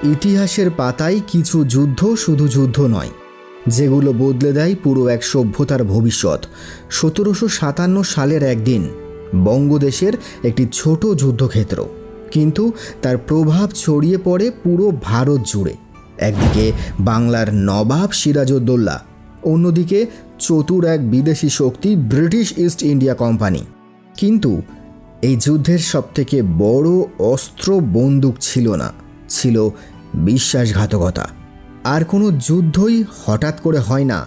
ইতিহাসের পাতায় কিছু যুদ্ধ শুধু যুদ্ধ নয়, যেগুলো বদলে দেয় পুরো এক সভ্যতার ভবিষ্যৎ। 1757 সালের একদিন বঙ্গদেশের একটি ছোট যুদ্ধক্ষেত্র, কিন্তু তার প্রভাব ছড়িয়ে পড়ে পুরো ভারত জুড়ে। একদিকে বাংলার নবাব সিরাজউদ্দৌলা, অন্যদিকে চতুর এক বিদেশি শক্তি ব্রিটিশ ইস্ট ইন্ডিয়া কোম্পানি। কিন্তু এই যুদ্ধের সবথেকে বড় অস্ত্র বন্দুক ছিল না, ছিল বিশ্বাসঘাতকতা। আর কোনো যুদ্ধই হঠাৎ করে হয় না,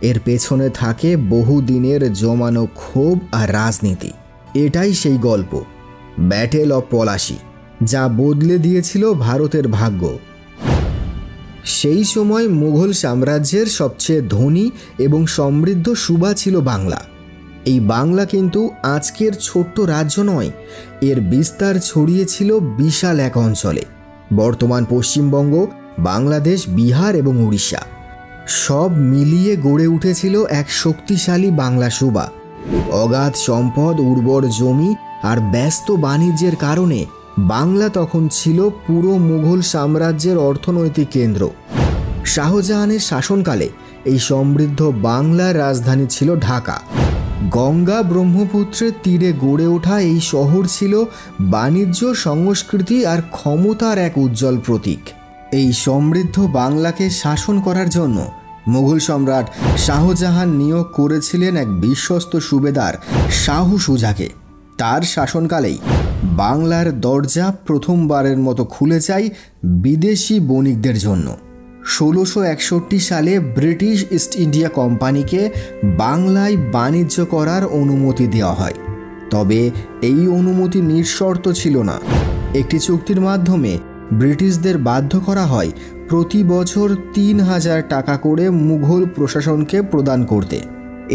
এর পেছনে থাকে বহুদিনের জমানো ক্ষোভ আর রাজনীতি। এটাই সেই গল্প, ব্যাটেল অফ পলাশী, যা বদলে দিয়েছিল ভারতের ভাগ্য। সেই সময় মুঘল সাম্রাজ্যের সবচেয়ে ধনী এবং সমৃদ্ধ সুবা ছিল বাংলা। এই বাংলা কিন্তু আজকের ছোট্ট রাজ্য নয়, এর বিস্তার ছড়িয়েছিল বিশাল এক অঞ্চলে। বর্তমান পশ্চিমবঙ্গ, বাংলাদেশ, বিহার এবং উড়িষ্যা সব মিলিয়ে গড়ে উঠেছিল এক শক্তিশালী বাংলা সুবা। অগাধ সম্পদ, উর্বর জমি আর ব্যস্ত বাণিজ্যের কারণে বাংলা তখন ছিল পুরো মুঘল সাম্রাজ্যের অর্থনৈতিক কেন্দ্র। শাহজাহানের শাসনকালে এই সমৃদ্ধ বাংলার রাজধানী ছিল ঢাকা। গঙ্গা ব্রহ্মপুত্রের তীরে গড়ে ওঠা এই শহর ছিল বাণিজ্য, সংস্কৃতি আর ক্ষমতার এক উজ্জ্বল প্রতীক। এই সমৃদ্ধ বাংলাকে শাসন করার জন্য মুঘল সম্রাট শাহজাহান নিয়োগ করেছিলেন এক বিশ্বস্ত সুবেদার শাহু সুজাকে। তার শাসনকালেই বাংলার দরজা প্রথমবারের মতো খুলে যায় বিদেশি বণিকদের জন্য। 1661 সালে ব্রিটিশ ইস্ট ইন্ডিয়া কোম্পানিকে বাংলায় বাণিজ্য করার অনুমতি দেওয়া হয়। তবে এই অনুমতি নিঃশর্ত ছিল না। একটি চুক্তির মাধ্যমে ব্রিটিশদের বাধ্য করা হয় প্রতি বছর 3000 টাকা করে মুঘল প্রশাসনকে প্রদান করতে।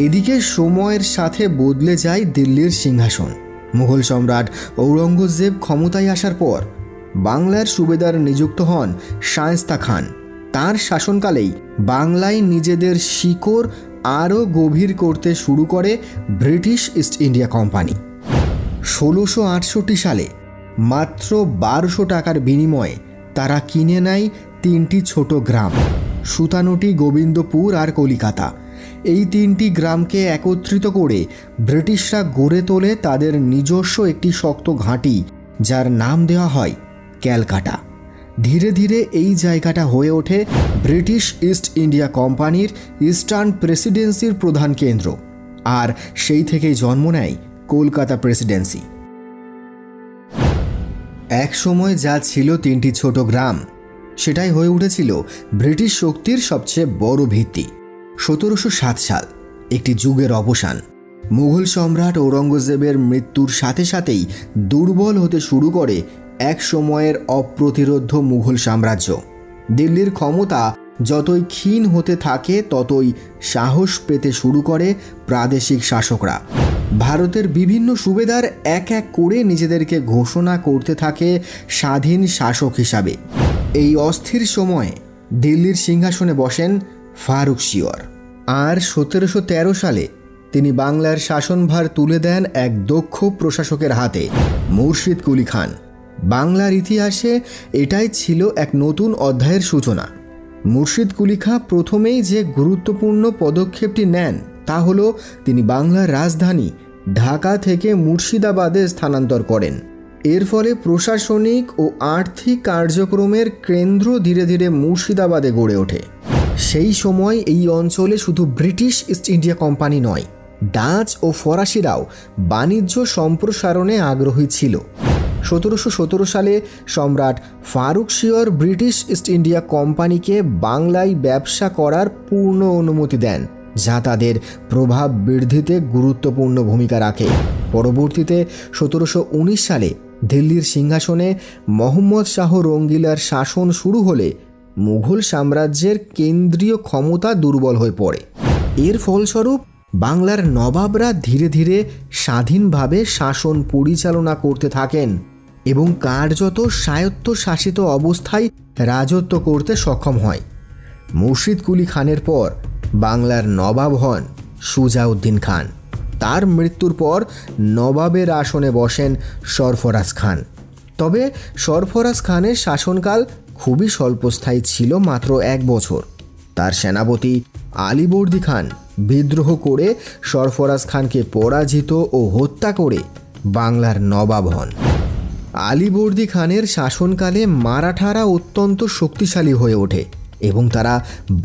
এদিকে সময়ের সাথে বদলে যায় দিল্লির সিংহাসন। মুঘল সম্রাট ঔরঙ্গজেব ক্ষমতায় আসার পর বাংলার সুবেদার নিযুক্ত হন শায়েস্তা খান। তার শাসনকালেই বাংলায় নিজেদের শিকড় আরও গভীর করতে শুরু করে ব্রিটিশ ইস্ট ইন্ডিয়া কোম্পানি। 1668 সালে মাত্র 1200 টাকার বিনিময়ে তারা কিনে নেয় 3টি ছোট গ্রাম, সুতানুটি, গোবিন্দপুর আর কলিকাতা। এই 3টি গ্রামকে একত্রিত করে ব্রিটিশরা গড়ে তোলে তাদের নিজস্ব একটি শক্ত ঘাঁটি, যার নাম দেওয়া হয় ক্যালকাটা। ধীরে ধীরে এই জায়গাটা হয়ে ওঠে ব্রিটিশ ইস্ট ইন্ডিয়া কোম্পানির ইস্টার্ন প্রেসিডেন্সির প্রধান কেন্দ্র, আর সেই থেকেই জন্ম নেয় কলকাতা প্রেসিডেন্সি। এক সময় যা ছিল 3টি ছোট গ্রাম, সেটাই হয়ে উঠেছিল ব্রিটিশ শক্তির সবচেয়ে বড় ভিত্তি। 1707 সাল, একটি যুগের অবসান। মুঘল সম্রাট ঔরঙ্গজেবের মৃত্যুর সাথে সাথেই দুর্বল হতে শুরু করে এক সময়ের অপ্রতিরোধ্য মুঘল সাম্রাজ্য। দিল্লির ক্ষমতা যতই ক্ষীণ হতে থাকে, ততই সাহস পেতে শুরু করে প্রাদেশিক শাসকরা। ভারতের বিভিন্ন সুবেদার এক এক করে নিজেদেরকে ঘোষণা করতে থাকে স্বাধীন শাসক হিসাবে। এই অস্থির সময়ে দিল্লির সিংহাসনে বসেন ফারুক সিওর। আর 1713 সালে তিনি বাংলার শাসনভার তুলে দেন এক দক্ষ প্রশাসকের হাতে, মুর্শিদ কুলি খান। বাংলার ইতিহাসে এটাই ছিল এক নতুন অধ্যায়ের সূচনা। মুর্শিদ কুলি খাঁ প্রথমেই যে গুরুত্বপূর্ণ পদক্ষেপটি নেন তা হলো তিনি বাংলার রাজধানী ঢাকা থেকে মুর্শিদাবাদে স্থানান্তর করেন। এর ফলে প্রশাসনিক ও আর্থিক কার্যক্রমের কেন্দ্র ধীরে ধীরে মুর্শিদাবাদে গড়ে ওঠে। সেই সময় এই অঞ্চলে শুধু ব্রিটিশ ইস্ট ইন্ডিয়া কোম্পানি নয়, ডাচ ও ফরাসিরাও বাণিজ্য সম্প্রসারণে আগ্রহী ছিল। 1717 সালে সম্রাট Farrukhsiyar British East India কোম্পানিকে বাংলায় ব্যবসা করার পূর্ণ অনুমতি দেন, যা তাদের প্রভাব বৃদ্ধিতে গুরুত্বপূর্ণ ভূমিকা রাখে। পরবর্তীতে 1719 সালে দিল্লির সিংহাসনে মোহাম্মদ শাহ রঙ্গিলার শাসন শুরু হলে মুঘল সাম্রাজ্যের কেন্দ্রীয় ক্ষমতা দুর্বল হয়ে পড়ে। এর ফলস্বরূপ বাংলার নবাবরা ধীরে ধীরে স্বাধীনভাবে শাসন পরিচালনা করতে থাকেন এবং কার্যত স্বায়ত্তশাসিত অবস্থায় রাজত্ব করতে সক্ষম হয়। মুর্শিদ কুলি খানের পর বাংলার নবাব হন সুজাউদ্দিন খান। তার মৃত্যুর পর নবাবের আসনে বসেন সরফরাজ খান। তবে সরফরাজ খানের শাসনকাল খুবই স্বল্পস্থায়ী ছিল, মাত্র 1 বছর। তার সেনাপতি আলীবর্দী খান বিদ্রোহ করে সরফরাজ খানকে পরাজিত ও হত্যা করে বাংলার নবাব হন। আলীবর্দী খানের শাসনকালে মারাঠারা অত্যন্ত শক্তিশালী হয়ে ওঠে এবং তারা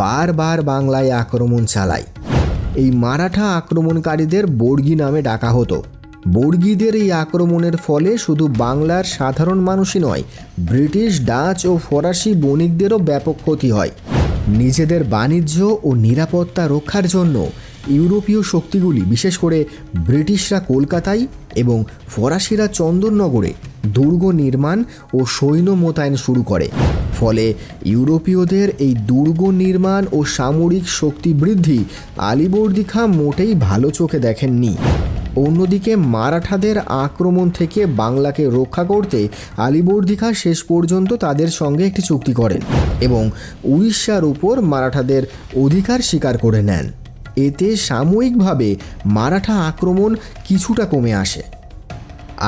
বারবার বাংলায় আক্রমণ চালায়। এই মারাঠা আক্রমণকারীদের বর্গী নামে ডাকা হতো। বর্গীদের এই আক্রমণের ফলে শুধু বাংলার সাধারণ মানুষই নয়, ব্রিটিশ, ডাচ ও ফরাসি বণিকদেরও ব্যাপক ক্ষতি হয়। নিজেদের বাণিজ্য ও নিরাপত্তা রক্ষার জন্য ইউরোপীয় শক্তিগুলি, বিশেষ করে ব্রিটিশরা কলকাতায় এবং ফরাসিরা চন্দননগরে দুর্গ নির্মাণ ও সৈন্য মোতায়েন শুরু করে। ফলে ইউরোপীয়দের এই দুর্গ নির্মাণ ও সামরিক শক্তি বৃদ্ধি আলীবর্দী খাঁ মোটেই ভালো চোখে দেখেননি। অন্যদিকে মারাঠাদের আক্রমণ থেকে বাংলাকে রক্ষা করতে আলীবর্দী খাঁ শেষ পর্যন্ত তাদের সঙ্গে একটি চুক্তি করেন এবং উড়িষ্যার উপর মারাঠাদের অধিকার স্বীকার করে নেন। এতে সাময়িকভাবে মারাঠা আক্রমণ কিছুটা কমে আসে।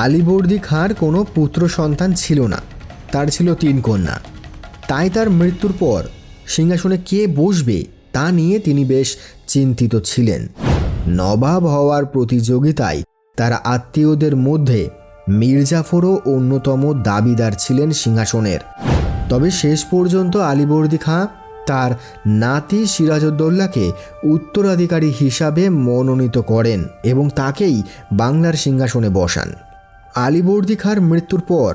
আলীবর্দী খাঁর কোনো পুত্র সন্তান ছিল না, তার ছিল 3 কন্যা। তাই তার মৃত্যুর পর সিংহাসনে কে বসবে তা নিয়ে তিনি বেশ চিন্তিত ছিলেন। নবাব হওয়ার প্রতিযোগিতায় তার আত্মীয়দের মধ্যে মীর জাফরও অন্যতম দাবিদার ছিলেন সিংহাসনের। তবে শেষ পর্যন্ত আলীবর্দী খাঁ তার নাতি সিরাজউদ্দৌলাকে উত্তরাধিকারী হিসাবে মনোনীত করেন এবং তাকেই বাংলার সিংহাসনে বসান। আলীবর্দী খাঁর মৃত্যুর পর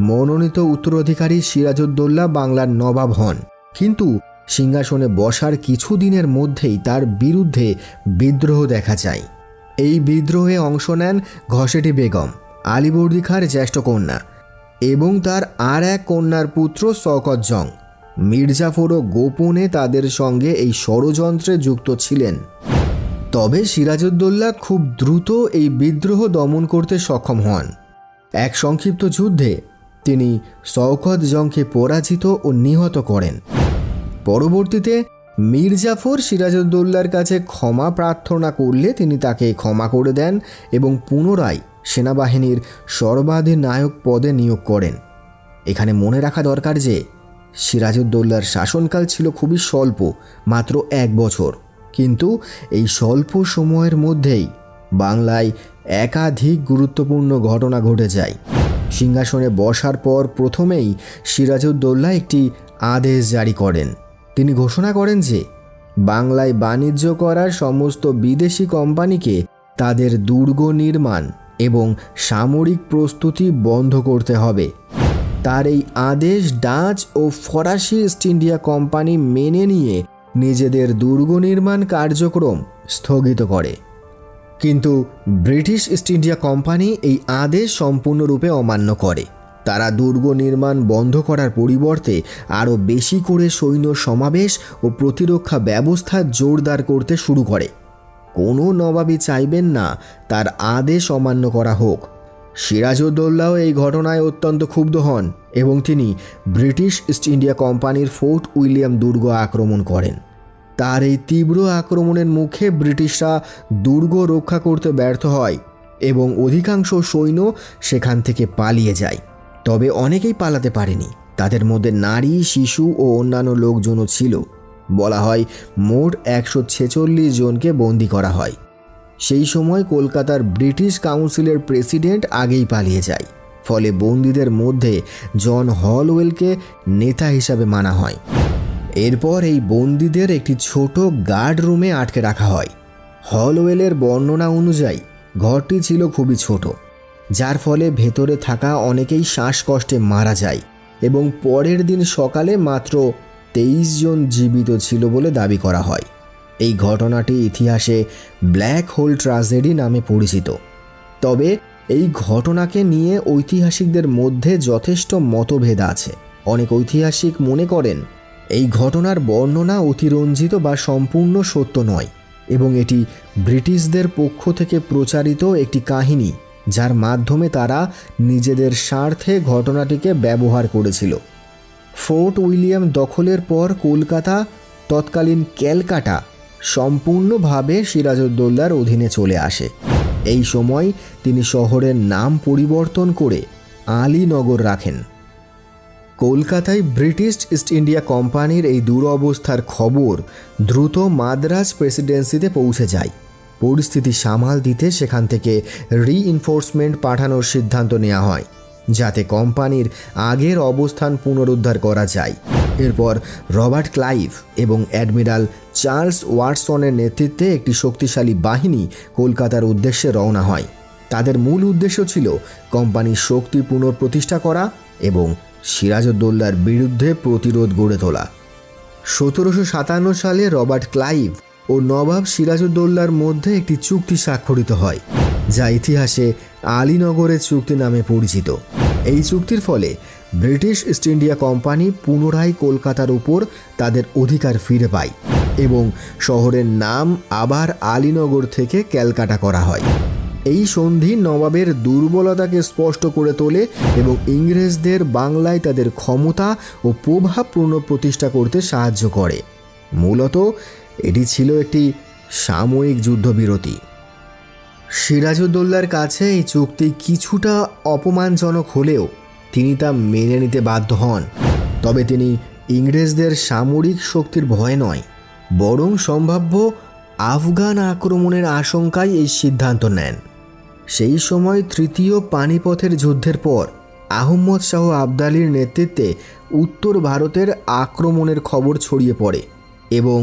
মনোনীত উত্তরাধিকারী সিরাজউদ্দৌলা বাংলার নবাব হন, কিন্তু সিংহাসনে বসার কিছুদিনের মধ্যেই তার বিরুদ্ধে বিদ্রোহ দেখা যায়। এই বিদ্রোহে অংশ নেন ঘসেটি বেগম, আলীবর্দী খাঁর জ্যেষ্ঠ কন্যা, এবং তার আর এক কন্যার পুত্র শওকত জং। মীর জাফরও গোপনে তাদের সঙ্গে এই ষড়যন্ত্রে যুক্ত ছিলেন। তবে সিরাজউদ্দৌলা খুব দ্রুত এই বিদ্রোহ দমন করতে সক্ষম হন। এক সংক্ষিপ্ত যুদ্ধে তিনি শওকত জংকে পরাজিত ও নিহত করেন। পরবর্তীতে মীর জাফর সিরাজউদ্দৌলার কাছে ক্ষমা প্রার্থনা করলে তিনি তাকে ক্ষমা করে দেন এবং পুনরায় সেনাবাহিনীর সর্বাধিনায়ক পদে নিয়োগ করেন। এখানে মনে রাখা দরকার যে সিরাজউদ্দৌলার শাসনকাল ছিল খুবই স্বল্প, মাত্র 1 বছর, কিন্তু এই স্বল্প সময়ের মধ্যেই বাংলায় একাধিক গুরুত্বপূর্ণ ঘটনা ঘটে যায়। সিংহাসনে বসার পর প্রথমেই সিরাজউদ্দৌলা একটি আদেশ জারি করেন। তিনি ঘোষণা করেন যে বাংলায় বাণিজ্য করার সমস্ত বিদেশি কোম্পানিকে তাদের দুর্গ নির্মাণ এবং সামরিক প্রস্তুতি বন্ধ করতে হবে। তার এই আদেশ ডাচ ও ফরাসি ইস্ট ইন্ডিয়া কোম্পানি মেনে নিয়ে নিজেদের দুর্গ নির্মাণ কার্যক্রম স্থগিত করে, কিন্তু ব্রিটিশ ইস্ট ইন্ডিয়া কোম্পানি এই আদেশ সম্পূর্ণরূপে অমান্য করে। তারা দুর্গ নির্মাণ বন্ধ করার পরিবর্তে আরও বেশি করে সৈন্য সমাবেশ ও প্রতিরক্ষা ব্যবস্থা জোরদার করতে শুরু করে। কোনো নবাবই চাইবেন না তার আদেশ অমান্য করা হোক। সিরাজউদ্দৌলাও এই ঘটনায় অত্যন্ত ক্ষুব্ধ হন এবং তিনি ব্রিটিশ ইস্ট ইন্ডিয়া কোম্পানির ফোর্ট উইলিয়াম দুর্গ আক্রমণ করেন। তার এই তীব্র আক্রমণের মুখে ব্রিটিশরা দুর্গ রক্ষা করতে ব্যর্থ হয় এবং অধিকাংশ সৈন্য সেখান থেকে পালিয়ে যায়। তবে অনেকেই পালাতে পারেনি, তাদের মধ্যে নারী, শিশু ও অন্যান্য লোকজনও ছিল। বলা হয় মোট 146 জনকে বন্দী করা হয়। সেই সময় কলকাতার ব্রিটিশ কাউন্সিলের প্রেসিডেন্ট আগেই পালিয়ে যায়, ফলে বন্দীদের মধ্যে জন হলওয়েলকে নেতা হিসাবে মানা হয়। এরপর এই বন্দীদের একটি ছোট গার্ড রুমে আটকে রাখা হয়। হলওয়েলের বর্ণনা অনুযায়ী ঘরটি ছিল খুবই ছোট, যার ফলে ভেতরে থাকা অনেকেই শ্বাসকষ্টে মারা যায় এবং পরের দিন সকালে মাত্র 23 জন জীবিত ছিল বলে দাবি করা হয়। এই ঘটনাটি ইতিহাসে ব্ল্যাক হোল ট্র্যাজেডি নামে পরিচিত। তবে এই ঘটনাকে নিয়ে ঐতিহাসিকদের মধ্যে যথেষ্ট মতভেদ আছে। অনেক ঐতিহাসিক মনে করেন এই ঘটনার বর্ণনা অতিরঞ্জিত বা সম্পূর্ণ সত্য নয় এবং এটি ব্রিটিশদের পক্ষ থেকে প্রচারিত একটি কাহিনী, যার মাধ্যমে তারা নিজেদের স্বার্থে ঘটনাটিকে ব্যবহার করেছিল। ফোর্ট উইলিয়াম দখলের পর কলকাতা, তৎকালীন ক্যালকাটা, সম্পূর্ণভাবে সিরাজউদ্দৌলার অধীনে চলে আসে। এই সময় তিনি শহরের নাম পরিবর্তন করে আলীনগর রাখেন। কলকাতায় ব্রিটিশ ইস্ট ইন্ডিয়া কোম্পানির এই দুরবস্থার খবর দ্রুত মাদ্রাজ প্রেসিডেন্সিতে পৌঁছে যায়। পরিস্থিতি সামাল দিতে সেখান থেকে রিইনফোর্সমেন্ট পাঠানোর সিদ্ধান্ত নেওয়া হয়, যাতে কোম্পানির আগের অবস্থান পুনরুদ্ধার করা যায়। এরপর রবার্ট ক্লাইভ এবং অ্যাডমিরাল চার্লস ওয়াটসনের নেতৃত্বে একটি শক্তিশালী বাহিনী কলকাতার উদ্দেশ্যে রওনা হয়। তাদের মূল উদ্দেশ্য ছিল কোম্পানির শক্তি পুনঃপ্রতিষ্ঠা করা এবং সিরাজউদ্দৌলার বিরুদ্ধে প্রতিরোধ গড়ে তোলা। 1757 সালে রবার্ট ক্লাইভ ও নবাব সিরাজউদ্দৌলার মধ্যে একটি চুক্তি স্বাক্ষরিত হয়, যা ইতিহাসে আলীনগরের চুক্তি নামে পরিচিত। এই চুক্তির ফলে ব্রিটিশ ইস্ট ইন্ডিয়া কোম্পানি পুনরায় কলকাতার উপর তাদের অধিকার ফিরে পায় এবং শহরের নাম আবার আলীনগর থেকে ক্যালকাটা করা হয়। এই সন্ধি নবাবের দুর্বলতাকে স্পষ্ট করে তোলে এবং ইংরেজদের বাংলায় তাদের ক্ষমতা ও প্রভাব পুনঃপ্রতিষ্ঠা করতে সাহায্য করে। মূলত এটি ছিল একটি সাময়িক যুদ্ধবিরতি। সিরাজউদ্দৌলার কাছে এই চুক্তি কিছুটা অপমানজনক হলেও তিনি তা মেনে নিতে বাধ্য হন। তবে তিনি ইংরেজদের সামরিক শক্তির ভয় নয়, বরং সম্ভাব্য আফগান আক্রমণের আশঙ্কায় এই সিদ্ধান্ত নেন। সেই সময় তৃতীয় পানিপথের যুদ্ধের পর আহম্মদ শাহ আবদালির নেতৃত্বে উত্তর ভারতের আক্রমণের খবর ছড়িয়ে পড়ে এবং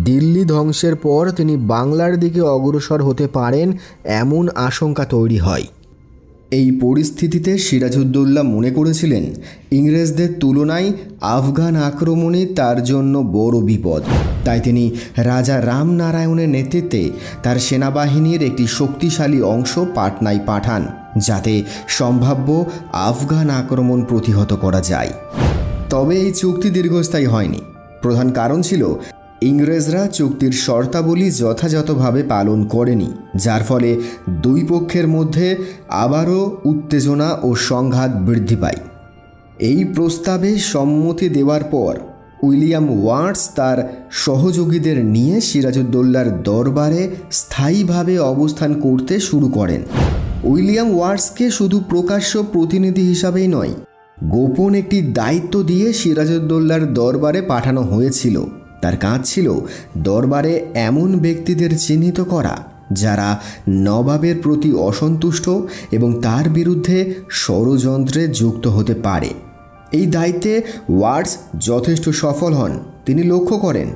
দিল্লি ধ্বংসের পর তিনি বাংলার দিকে অগ্রসর হতে পারেন এমন আশঙ্কা তৈরি হয়। এই পরিস্থিতিতে সিরাজউদ্দৌলা মনে করেছিলেন ইংরেজদের তুলনায় আফগান আক্রমণই তার জন্য বড় বিপদ। তাই তিনি রাজা রামনারায়ণের নেতৃত্বে তার সেনাবাহিনীর একটি শক্তিশালী অংশ পাটনায় পাঠান, যাতে সম্ভাব্য আফগান আক্রমণ প্রতিহত করা যায়। তবে এই চুক্তি দীর্ঘস্থায়ী হয়নি। প্রধান কারণ ছিল ইংরেজরা চুক্তির শর্তাবলী যথাযথভাবে পালন করেনি, যার ফলে দুই পক্ষের মধ্যে আবারও উত্তেজনা ও সংঘাত বৃদ্ধি পায়। এই প্রস্তাবে সম্মতি দেওয়ার পর উইলিয়াম ওয়াটস তার সহযোগীদের নিয়ে সিরাজউদ্দৌলার দরবারে স্থায়ীভাবে অবস্থান করতে শুরু করেন। উইলিয়াম ওয়াটসকে শুধু প্রকাশ্য প্রতিনিধি হিসাবেই নয়, গোপন একটি দায়িত্ব দিয়ে সিরাজউদ্দৌলার দরবারে পাঠানো হয়েছিল। তার কাজ ছিল দরবারে এমন ব্যক্তিদের চিহ্নিত করা যারা নবাবের প্রতি অসন্তুষ্ট এবং তার বিরুদ্ধে ষড়যন্ত্রে যুক্ত হতে পারে। এই দায়িত্বে ওয়াটস যথেষ্ট সফল হন। তিনি লক্ষ্য করেন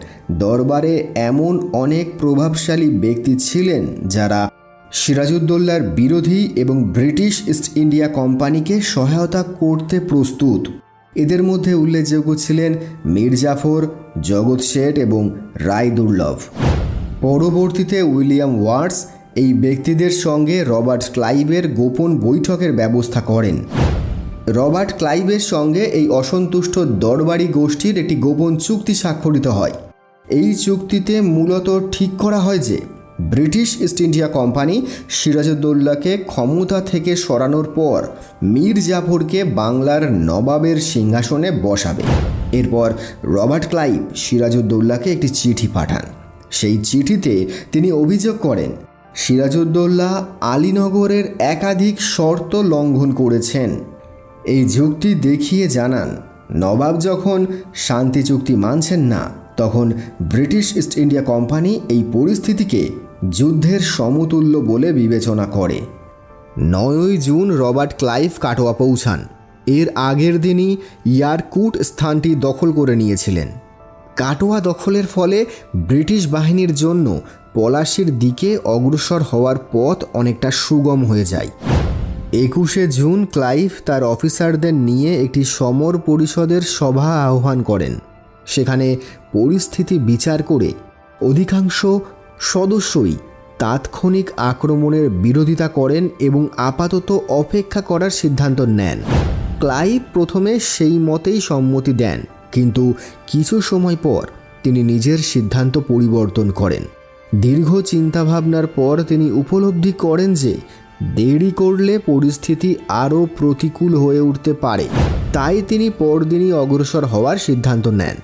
দরবারে এমন অনেক প্রভাবশালী ব্যক্তি ছিলেন যারা সিরাজউদ্দৌলার বিরোধী এবং ব্রিটিশ ইস্ট ইন্ডিয়া কোম্পানিকে সহায়তা করতে প্রস্তুত। এদের মধ্যে উল্লেখযোগ্য ছিলেন মীর জাফর, জগৎ শেঠ এবং রায় দুর্লভ। পরবর্তীতে উইলিয়াম ওয়াটস এই ব্যক্তিদের সঙ্গে রবার্ট ক্লাইভের গোপন বৈঠকের ব্যবস্থা করেন। রবার্ট ক্লাইভের সঙ্গে এই অসন্তুষ্ট দরবারি গোষ্ঠীর একটি গোপন চুক্তি স্বাক্ষরিত হয়। এই চুক্তিতে মূলত ঠিক করা হয় যে ব্রিটিশ ইস্ট ইন্ডিয়া কোম্পানি সিরাজউদ্দৌলাকে ক্ষমতা থেকে সরানোর পর মীর জাফরকে বাংলার নবাবের সিংহাসনে বসাবে। এরপর রবার্ট ক্লাইভ সিরাজউদ্দৌলাকে একটি চিঠি পাঠান। সেই চিঠিতে তিনি অভিযোগ করেন সিরাজউদ্দৌলা আলীনগরের একাধিক শর্ত লঙ্ঘন করেছেন। এই যুক্তি দেখিয়ে জানান নবাব যখন শান্তি চুক্তি মানছেন না, তখন ব্রিটিশ ইস্ট ইন্ডিয়া কোম্পানি এই পরিস্থিতিকে যুদ্ধের সমতুল্য বলে বিবেচনা করে। 9 জুন রবার্ট ক্লাইভ কাটোয়া পৌঁছান। এর আগের দিনই ইয়ারকুট স্থানটি দখল করে নিয়েছিলেন। কাটোয়া দখলের ফলে ব্রিটিশ বাহিনীর জন্য পলাশীর দিকে অগ্রসর হওয়ার পথ অনেকটা সুগম হয়ে যায়। 21 জুন ক্লাইভ তার অফিসারদের নিয়ে একটি সমর পরিষদের সভা আহ্বান করেন। সেখানে পরিস্থিতি বিচার করে অধিকাংশ সদস্যই তাৎক্ষণিক আক্রমণের বিরোধিতা করেন এবং আপাতত অপেক্ষা করার সিদ্ধান্ত নেন। ক্লাইভ প্রথমে সেই মতেই সম্মতি দেন, কিন্তু কিছু সময় পর তিনি নিজের সিদ্ধান্ত পরিবর্তন করেন। দীর্ঘ চিন্তাভাবনার পর তিনি উপলব্ধি করেন যে দেরি করলে পরিস্থিতি আরও প্রতিকূল হয়ে উঠতে পারে। তাই তিনি পরদিনই অগ্রসর হওয়ার সিদ্ধান্ত নেন।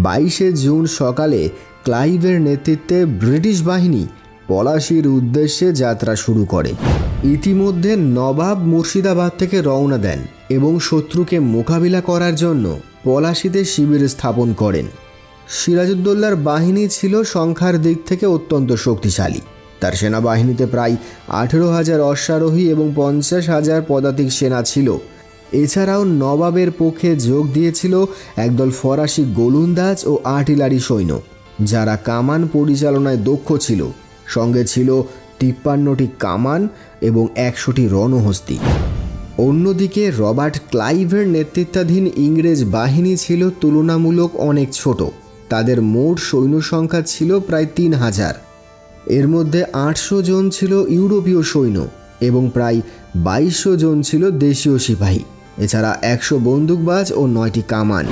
22 জুন সকালে ক্লাইভের নেতৃত্বে ব্রিটিশ বাহিনী পলাশীর উদ্দেশ্যে যাত্রা শুরু করে। ইতিমধ্যে নবাব মুর্শিদাবাদ থেকে রওনা দেন এবং শত্রুকে মোকাবিলা করার জন্য পলাশীতে শিবির স্থাপন করেন। সিরাজউদ্দৌলার বাহিনী ছিল সংখ্যার দিক থেকে অত্যন্ত শক্তিশালী। তার সেনাবাহিনীতে প্রায় 18,000 অশ্বারোহী এবং 50,000 পদাতিক সেনা ছিল। এছাড়াও নবাবের পক্ষে যোগ দিয়েছিল একদল ফরাসি গোলন্দাজ ও আর্টিলারি সৈন্য, যারা কামান পরিচালনায় দক্ষ ছিল। সঙ্গে ছিল 53টি কামান এবং 100টি রণহস্তি। অন্যদিকে রবার্ট ক্লাইভের নেতৃত্বাধীন ইংরেজ বাহিনী ছিল তুলনামূলক অনেক ছোট। তাদের মোট সৈন্য সংখ্যা ছিল প্রায় 3,000। এর মধ্যে 800 জন ছিল ইউরোপীয় সৈন্য এবং প্রায় 2200 জন ছিল দেশীয় সিপাহী। এছাড়া 100 বন্দুকবাজ ও 9টি কামান।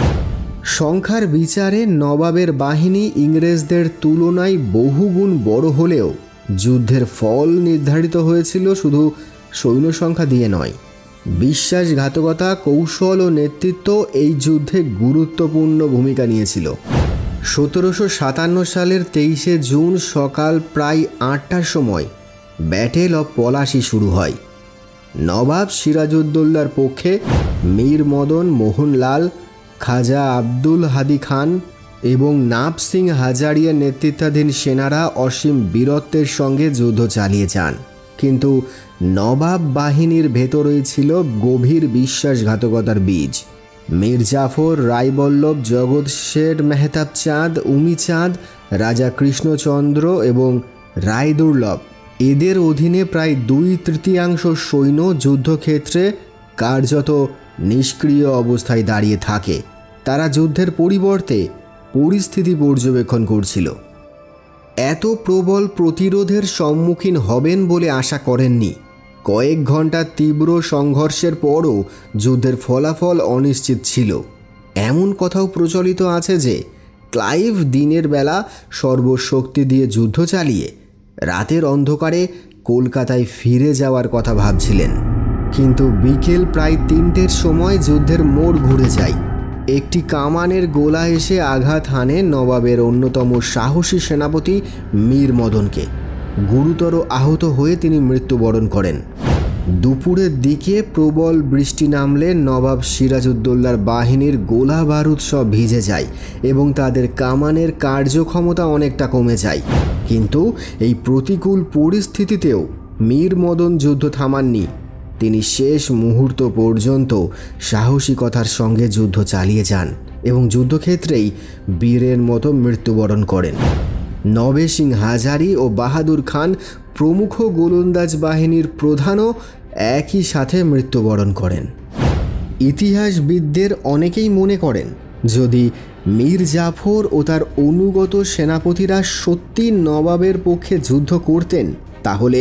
সংখ্যার বিচারে নবাবের বাহিনী ইংরেজদের তুলনায় বহুগুণ বড় হলেও যুদ্ধের ফল নির্ধারিত হয়েছিল শুধু সৈন্য সংখ্যা দিয়ে নয়। বিশ্বাসঘাতকতা, কৌশল ও নেতৃত্ব এই যুদ্ধে গুরুত্বপূর্ণ ভূমিকা নিয়েছিল। 1757 সালের 23শে জুন সকাল প্রায় 8টার সময় ব্যাটেল অফ পলাশী শুরু হয়। নবাব সিরাজউদ্দৌলার পক্ষে মীর মদন মোহনলাল, খাজা আব্দুল হাদি খান এবং নাব সিং হাজারিয়ার নেতৃত্বাধীন সেনারা অসীম বীরত্বের সঙ্গে যুদ্ধ চালিয়ে যান। কিন্তু নবাব বাহিনীর ভেতরেই ছিল গভীর বিশ্বাসঘাতকতার বীজ। মীর জাফর, রায়বল্লভ, জগৎ শেঠ মেহতাব চাঁদ, উমিচাঁদ, রাজা কৃষ্ণচন্দ্র এবং রায়দুর্লভ, এদের অধীনে প্রায় 2/3 সৈন্য যুদ্ধক্ষেত্রে কার্যত নিষ্ক্রিয় অবস্থায় দাঁড়িয়ে থাকে। তারা যুদ্ধের পরিবর্তে পরিস্থিতি পর্যবেক্ষণ করছিল। এত প্রবল প্রতিরোধের সম্মুখীন হবেন বলে আশা করেননি। কয়েক ঘন্টা তীব্র সংঘর্ষের পরও যুদ্ধের ফলাফল অনিশ্চিত ছিল। এমন কথাও প্রচলিত আছে যে ক্লাইভ দিনের বেলা সর্বশক্তি দিয়ে যুদ্ধ চালিয়ে রাতের অন্ধকারে কলকাতায় ফিরে যাওয়ার কথা ভাবছিলেন। কিন্তু বিকেল প্রায় 3টের সময় যুদ্ধের মোড় ঘুরে যায়। একটি কামানের গোলা এসে আঘাত হানে নবাবের অন্যতম সাহসী সেনাপতি মীর মদনকে। গুরুতর আহত হয়ে তিনি মৃত্যুবরণ করেন। দুপুরের দিকে প্রবল বৃষ্টি নামলে নবাব সিরাজউদ্দৌলার বাহিনীর গোলা বারুদ সব ভিজে যায় এবং তাদের কামানের কার্যক্ষমতা অনেকটা কমে যায়। কিন্তু এই প্রতিকূল পরিস্থিতিতেও মীর মদন যুদ্ধ থামাননি। তিনি শেষ মুহূর্ত পর্যন্ত সাহসিকতার সঙ্গে যুদ্ধ চালিয়ে যান এবং যুদ্ধক্ষেত্রেই বীরের মতো মৃত্যুবরণ করেন। নবে সিং হাজারি ও বাহাদুর খান প্রমুখ গোলন্দাজ বাহিনীর প্রধানও একই সাথে মৃত্যুবরণ করেন। ইতিহাসবিদদের অনেকেই মনে করেন, যদি মীর জাফর ও তার অনুগত সেনাপতিরা সত্যি নবাবের পক্ষে যুদ্ধ করতেন, তাহলে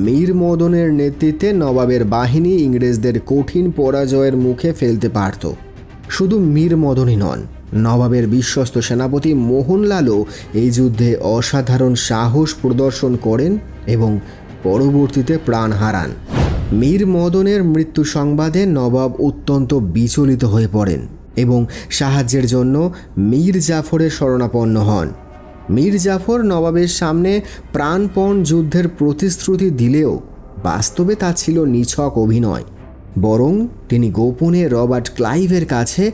মীর মদনের নেতৃত্বে নবাবের বাহিনী ইংরেজদের কঠিন পরাজয়ের মুখে ফেলতে পারত। শুধু মীর মদনই নন, নবাবের বিশ্বস্ত সেনাপতি মোহনলালও এই যুদ্ধে অসাধারণ সাহস প্রদর্শন করেন এবং পরবর্তীতে প্রাণ হারান। মীর মদনের মৃত্যু সংবাদে নবাব অত্যন্ত বিচলিত হয়ে পড়েন এবং সাহায্যের জন্য মীর জাফরের শরণাপন্ন হন। মীর জাফর নবাবের সামনে প্রাণপণ যুদ্ধের প্রতিশ্রুতি দিলেও বাস্তবে তা ছিল নিছক অভিনয়। বরং তিনি গোপনে রবার্ট ক্লাইভের কাছে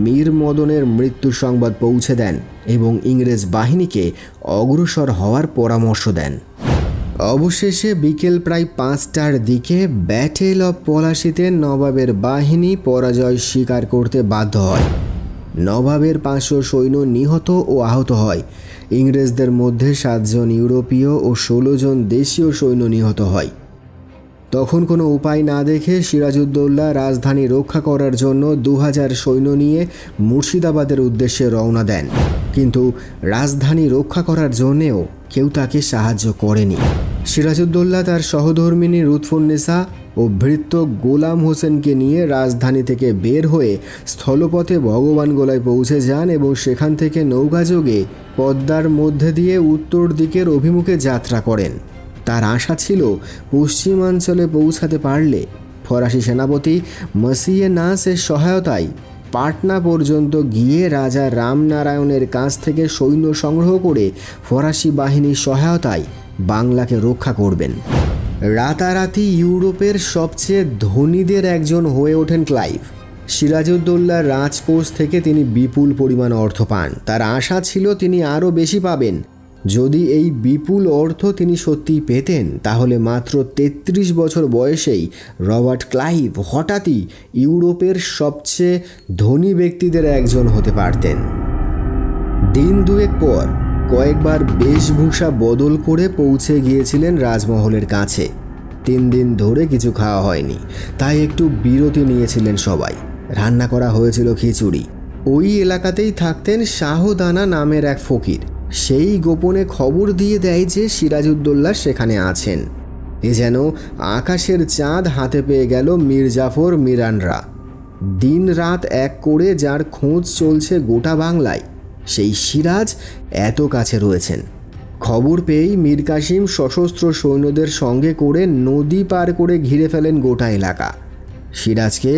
মীর মদনের মৃত্যুর সংবাদ পৌঁছে দেন এবং ইংরেজ বাহিনীকে অগ্রসর হওয়ার পরামর্শ দেন। অবশেষে বিকেল প্রায় 5টার দিকে ব্যাটেল অফ পলাশীতে নবাবের বাহিনী পরাজয় স্বীকার করতে বাধ্য হয়। নবাবের 500 সৈন্য নিহত ও আহত হয়। ইংরেজদের মধ্যে 7 জন ইউরোপীয় ও 16 জন দেশীয় সৈন্য নিহত হয়। তখন কোনো উপায় না দেখে সিরাজউদ্দৌলা রাজধানী রক্ষা করার জন্য 2000 সৈন্য নিয়ে মুর্শিদাবাদের উদ্দেশ্যে রওনা দেন। কিন্তু রাজধানী রক্ষা করার জন্যেও কেউ তাকে সাহায্য করেনি। সিরাজউদ্দৌলা তার সহধর্মিণী লুৎফুন্নেসা ও ভৃত্য গোলাম হোসেনকে নিয়ে রাজধানী থেকে বের হয়ে স্থলপথে ভগবানগোলায় পৌঁছে যান এবং সেখান থেকে নৌকাযোগে পদ্মার মধ্যে দিয়ে উত্তর দিকের অভিমুখে যাত্রা করেন। তার আশা ছিল পশ্চিমাঞ্চলে পৌঁছাতে পারলে ফরাসি সেনাপতি মসিয়ে নাসের সহায়তায় পাটনা পর্যন্ত গিয়ে রাজা রামনারায়ণের কাছ থেকে সৈন্য সংগ্রহ করে ফরাসি বাহিনীর সহায়তায় বাংলাকে রক্ষা করবেন। রাতারাতি ইউরোপের সবচেয়ে ধনীদের একজন হয়ে ওঠেন ক্লাইভ। সিরাজউদ্দৌলার রাজকোষ থেকে তিনি বিপুল পরিমাণ অর্থ পান। তার আশা ছিল তিনি আরও বেশি পাবেন। যদি এই বিপুল অর্থ তিনি সত্যিই পেতেন, তাহলে মাত্র ৩৩ বছর বয়সেই রবার্ট ক্লাইভ হঠাৎই ইউরোপের সবচেয়ে ধনী ব্যক্তিদের একজন হতে পারতেন। দিন দুয়েক পর কয়েকবার বেশভূষা বদল করে পৌঁছে গিয়েছিলেন রাজমহলের কাছে। ৩ দিন ধরে কিছু খাওয়া হয়নি, তাই একটু বিরতি নিয়েছিলেন সবাই। রান্না করা হয়েছিল খিচুড়ি। ওই এলাকাতেই থাকতেন শাহদানা নামের এক ফকির। সেই গোপনে খবর দিয়ে দেয় যে সিরাজউদ্দৌলা সেখানে আছেন। এ যেন আকাশের চাঁদ হাতে পেয়ে গেল মীর জাফর মিরানরা। দিন রাত এক করে যার খোঁজ চলছে গোটা বাংলায়, সেই সিরাজ এত কাছে রয়েছেন। খবর পেয়েই মীর কাসিম সশস্ত্র সৈন্যদের সঙ্গে করে নদী পার করে ঘিরে ফেলেন গোটা এলাকা। সিরাজকে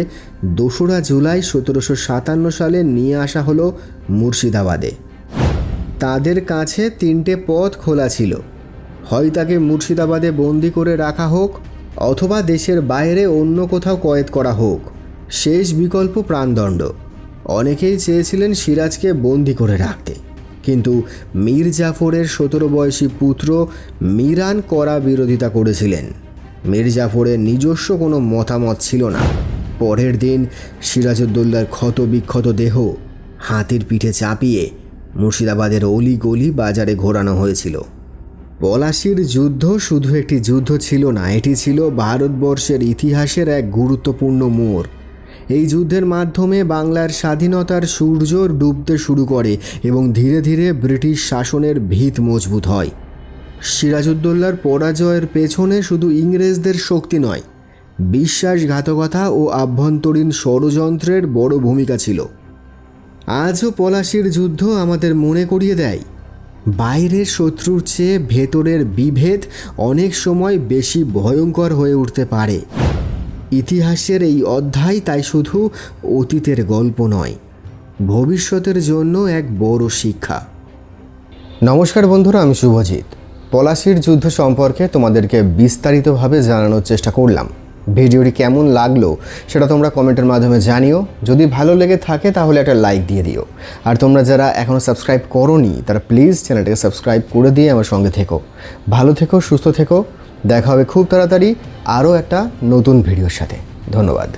২রা জুলাই ১৭৫৭ সালে নিয়ে আসা হলো মুর্শিদাবাদে। তাদের কাছে ৩টে পথ খোলা ছিল। হয় তাকে মুর্শিদাবাদে বন্দি করে রাখা হোক, অথবা দেশের বাইরে অন্য কোথাও কয়েদ করা হোক। শেষ বিকল্প প্রাণদণ্ড। অনেকেই চেয়েছিলেন সিরাজকে বন্দি করে রাখতে, কিন্তু মীর জাফরের ১৭ বয়সী পুত্র মিরান কড়া বিরোধিতা করেছিলেন। মীর জাফরের নিজস্ব কোনো মতামত ছিল না। পরের দিন সিরাজউদ্দৌলার ক্ষত বিক্ষত দেহ হাতির পিঠে চাপিয়ে মুর্শিদাবাদের অলিগলি বাজারে ঘোরানো হয়েছিল। পলাশীর যুদ্ধ শুধু একটি যুদ্ধ ছিল না, এটি ছিল ভারতবর্ষের ইতিহাসের এক গুরুত্বপূর্ণ মোড়। এই যুদ্ধের মাধ্যমে বাংলার স্বাধীনতার সূর্য ডুবতে শুরু করে এবং ধীরে ধীরে ব্রিটিশ শাসনের ভিত মজবুত হয়। সিরাজউদ্দৌলার পরাজয়ের পেছনে শুধু ইংরেজদের শক্তি নয়, বিশ্বাসঘাতকতা ও আভ্যন্তরীণ ষড়যন্ত্রের বড় ভূমিকা ছিল। আজও পলাশীর যুদ্ধ আমাদের মনে করিয়ে দেয়, বাইরের শত্রুর চেয়ে ভেতরের বিভেদ অনেক সময় বেশি ভয়ঙ্কর হয়ে উঠতে পারে। ইতিহাসের এই অধ্যায় তাই শুধু অতীতের গল্প নয়, ভবিষ্যতের জন্য এক বড় শিক্ষা। নমস্কার বন্ধুরা, আমি শুভজিৎ। পলাশীর যুদ্ধ সম্পর্কে তোমাদেরকে বিস্তারিতভাবে জানানোর চেষ্টা করলাম। ভিডিওটি কেমন লাগলো সেটা তোমরা কমেন্টের মাধ্যমে জানিও। যদি ভালো লেগে থাকে তাহলে একটা লাইক দিয়ে দিও। আর তোমরা যারা এখনও সাবস্ক্রাইব করোনি তারা প্লিজ চ্যানেলটাকে সাবস্ক্রাইব করে দিয়ে আমার সঙ্গে থেকো। ভালো থেকো, সুস্থ থেকো। দেখা হবে খুব তাড়াতাড়ি আরও একটা নতুন ভিডিওর সাথে। ধন্যবাদ।